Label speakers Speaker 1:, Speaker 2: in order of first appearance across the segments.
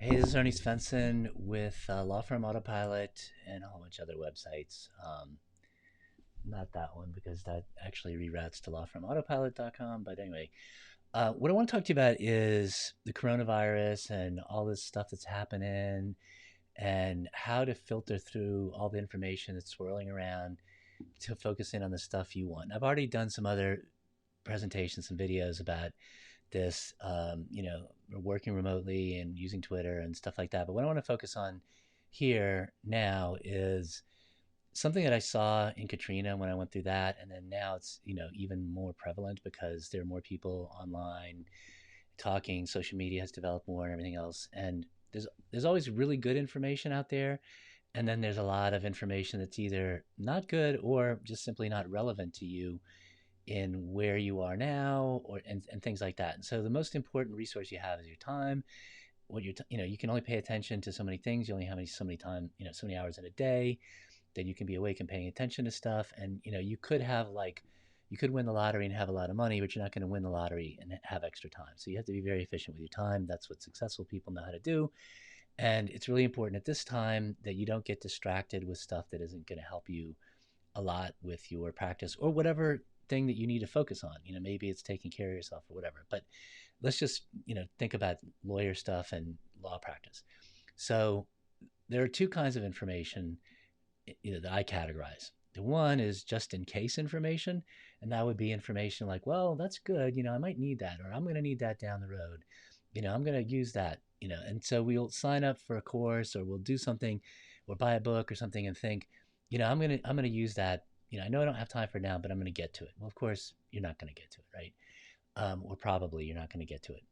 Speaker 1: Hey, this is Ernie Svensson with Law Firm Autopilot and a whole bunch of other websites. Not that one because that actually reroutes to lawfirmautopilot.com. But anyway, what I want to talk to you about is the coronavirus and all this stuff that's happening and how to filter through all the information that's swirling around to focus in on the stuff you want. I've already done some other presentations, some videos about this, working remotely and using Twitter and stuff like that. But what I want to focus on here now is something that I saw in Katrina when I went through that, and then now it's even more prevalent because there are more people online talking. Social media has developed more and everything else, and there's always really good information out there, and then there's a lot of information that's either not good or just simply not relevant to you in where you are now and things like that. And so the most important resource you have is your time. You can only pay attention to so many things. You only have so many time, so many hours in a day that you can be awake and paying attention to stuff. And you could win the lottery and have a lot of money, but you're not going to win the lottery and have extra time. So you have to be very efficient with your time. That's what successful people know how to do. And it's really important at this time that you don't get distracted with stuff that isn't going to help you a lot with your practice or whatever thing that you need to focus on. Maybe it's taking care of yourself or whatever. But let's just, think about lawyer stuff and law practice. So there are two kinds of information, that I categorize. The one is just in case information, and that would be information like, well, that's good, I might need that, or I'm going to need that down the road. I'm going to use that, and so we'll sign up for a course or we'll do something or buy a book or something and think, I'm going to use that. I know I don't have time for it now, but I'm going to get to it. Well, of course, you're not going to get to it, right? Or probably you're not going to get to it.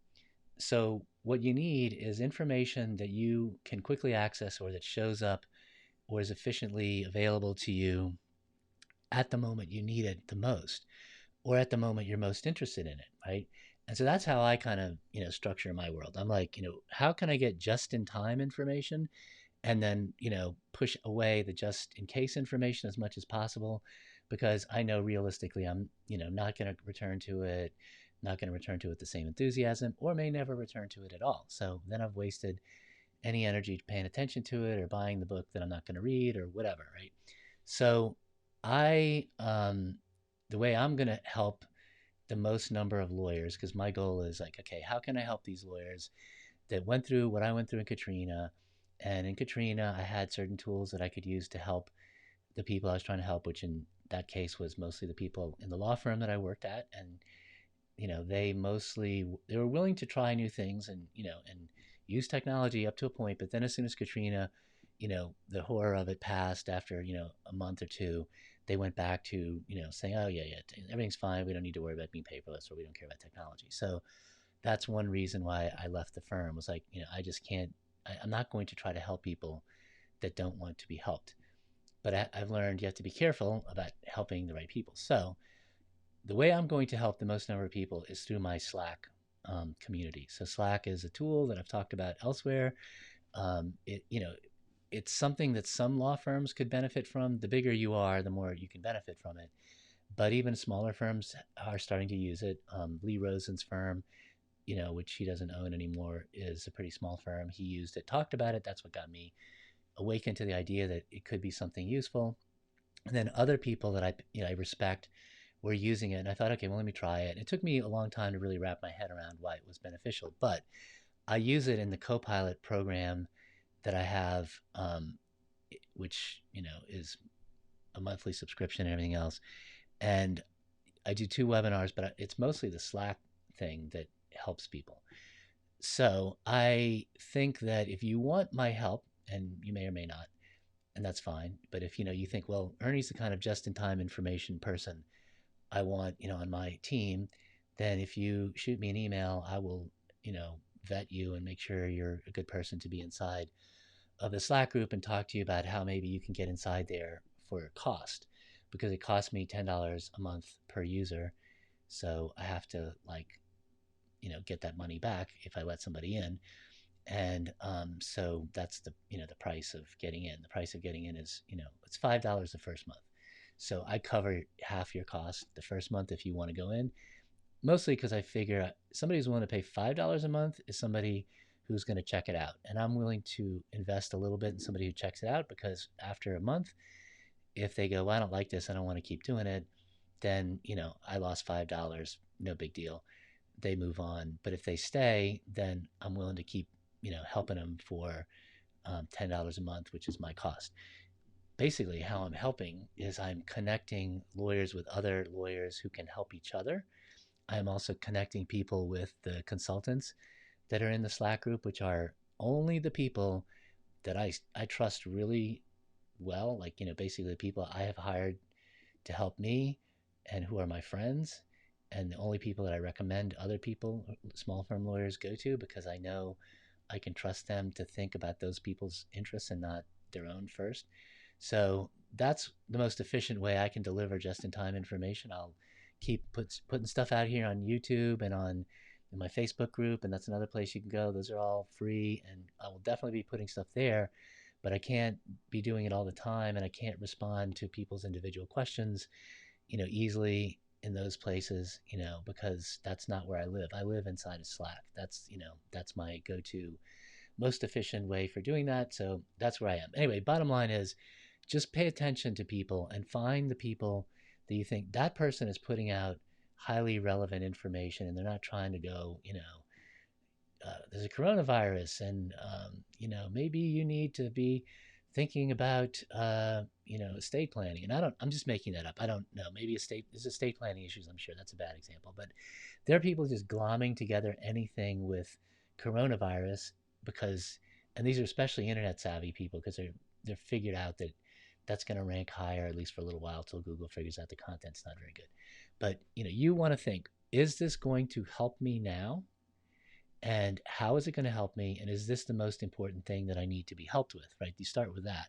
Speaker 1: So what you need is information that you can quickly access or that shows up or is efficiently available to you at the moment you need it the most or at the moment you're most interested in it, right? And so that's how I kind of, structure my world. I'm like, how can I get just in time information and then push away the just in case information as much as possible, because I know realistically I'm not going to return to it, not going to return to it the same enthusiasm, or may never return to it at all. So then I've wasted any energy paying attention to it or buying the book that I'm not going to read or whatever, right? So I the way I'm going to help the most number of lawyers, because my goal is like, okay, how can I help these lawyers that went through what I went through in Katrina? And in Katrina, I had certain tools that I could use to help the people I was trying to help, which in that case was mostly the people in the law firm that I worked at. And, they were willing to try new things and use technology up to a point. But then as soon as Katrina, the horror of it passed after, a month or two, they went back to, saying, oh, yeah, everything's fine. We don't need to worry about being paperless, or we don't care about technology. So that's one reason why I left the firm, was like, I just can't, I'm not going to try to help people that don't want to be helped. But I've learned you have to be careful about helping the right people. So the way I'm going to help the most number of people is through my Slack community. So Slack is a tool that I've talked about elsewhere. It's something that some law firms could benefit from. The bigger you are, the more you can benefit from it. But even smaller firms are starting to use it. Lee Rosen's firm, which he doesn't own anymore, is a pretty small firm. He used it, talked about it. That's what got me awakened to the idea that it could be something useful. And then other people that I respect were using it, and I thought, okay, well, let me try it. It took me a long time to really wrap my head around why it was beneficial, but I use it in the Copilot program that I have, which is a monthly subscription and everything else. And I do 2 webinars, but it's mostly the Slack thing that helps people. So I think that if you want my help, and you may or may not, and that's fine, but if you think, well, Ernie's the kind of just-in-time information person I want on my team, then if you shoot me an email, I will vet you and make sure you're a good person to be inside of the Slack group and talk to you about how maybe you can get inside there for a cost, because it costs me $10 a month per user. So I have to get that money back if I let somebody in. And so that's the price of getting in. The price of getting in is, it's $5 the first month. So I cover half your cost the first month if you want to go in, mostly because I figure somebody who's willing to pay $5 a month is somebody who's going to check it out. And I'm willing to invest a little bit in somebody who checks it out, because after a month, if they go, well, I don't like this, I don't want to keep doing it, then, I lost $5, no big deal. They move on. But if they stay, then I'm willing to keep, helping them for $10 a month, which is my cost. Basically, how I'm helping is I'm connecting lawyers with other lawyers who can help each other. I'm also connecting people with the consultants that are in the Slack group, which are only the people that I trust really well. Like, basically the people I have hired to help me and who are my friends, and the only people that I recommend other people, small firm lawyers, go to, because I know I can trust them to think about those people's interests and not their own first. So that's the most efficient way I can deliver just-in-time information. I'll keep putting stuff out here on YouTube and on in my Facebook group, and that's another place you can go. Those are all free, and I will definitely be putting stuff there, but I can't be doing it all the time, and I can't respond to people's individual questions, easily in those places, because that's not where I live. I live inside of Slack. That's my go-to most efficient way for doing that. So that's where I am. Anyway, bottom line is just pay attention to people and find the people that you think that person is putting out highly relevant information, and they're not trying to go, there's a coronavirus, and maybe you need to be thinking about estate planning. And I'm just making that up. I don't know. Maybe there's estate planning issues. I'm sure that's a bad example, but there are people just glomming together anything with coronavirus because, and these are especially internet savvy people, because they're figured out that that's going to rank higher, at least for a little while, till Google figures out the content's not very good. But you want to think, is this going to help me now? And how is it going to help me? And is this the most important thing that I need to be helped with? Right? You start with that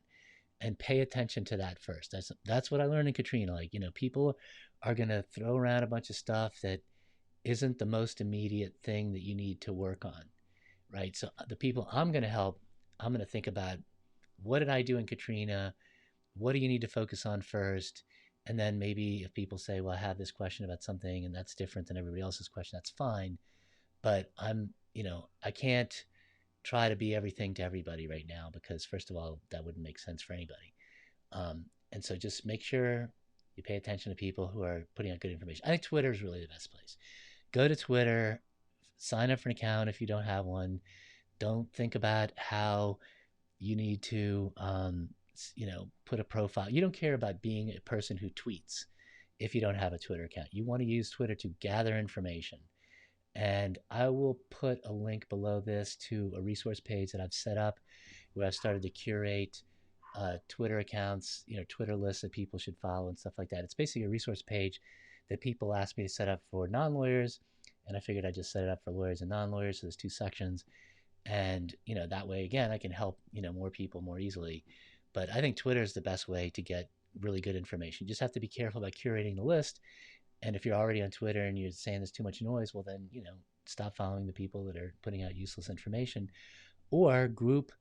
Speaker 1: and pay attention to that first. That's what I learned in Katrina. Like, people are going to throw around a bunch of stuff that isn't the most immediate thing that you need to work on. Right? So the people I'm going to help, I'm going to think about, what did I do in Katrina? What do you need to focus on first? And then maybe if people say, well, I have this question about something and that's different than everybody else's question, that's fine. But I can't try to be everything to everybody right now, because first of all, that wouldn't make sense for anybody. And so just make sure you pay attention to people who are putting out good information. I think Twitter is really the best place. Go to Twitter, sign up for an account if you don't have one. Don't think about how you need to, put a profile. You don't care about being a person who tweets if you don't have a Twitter account. You want to use Twitter to gather information. And I will put a link below this to a resource page that I've set up, where I've started to curate Twitter accounts, Twitter lists that people should follow and stuff like that. It's basically a resource page that people ask me to set up for non-lawyers, and I figured I'd just set it up for lawyers and non-lawyers. So there's 2 sections, and that way, again, I can help more people more easily. But I think Twitter is the best way to get really good information. You just have to be careful about curating the list. And if you're already on Twitter and you're saying there's too much noise, well then, stop following the people that are putting out useless information, or group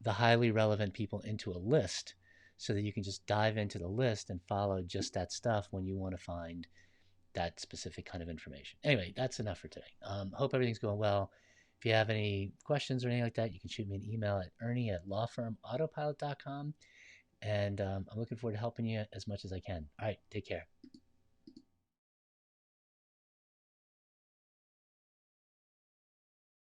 Speaker 1: the highly relevant people into a list so that you can just dive into the list and follow just that stuff when you want to find that specific kind of information. Anyway, that's enough for today. Hope everything's going well. If you have any questions or anything like that, you can shoot me an email at ernie@lawfirmautopilot.com. And I'm looking forward to helping you as much as I can. All right, take care.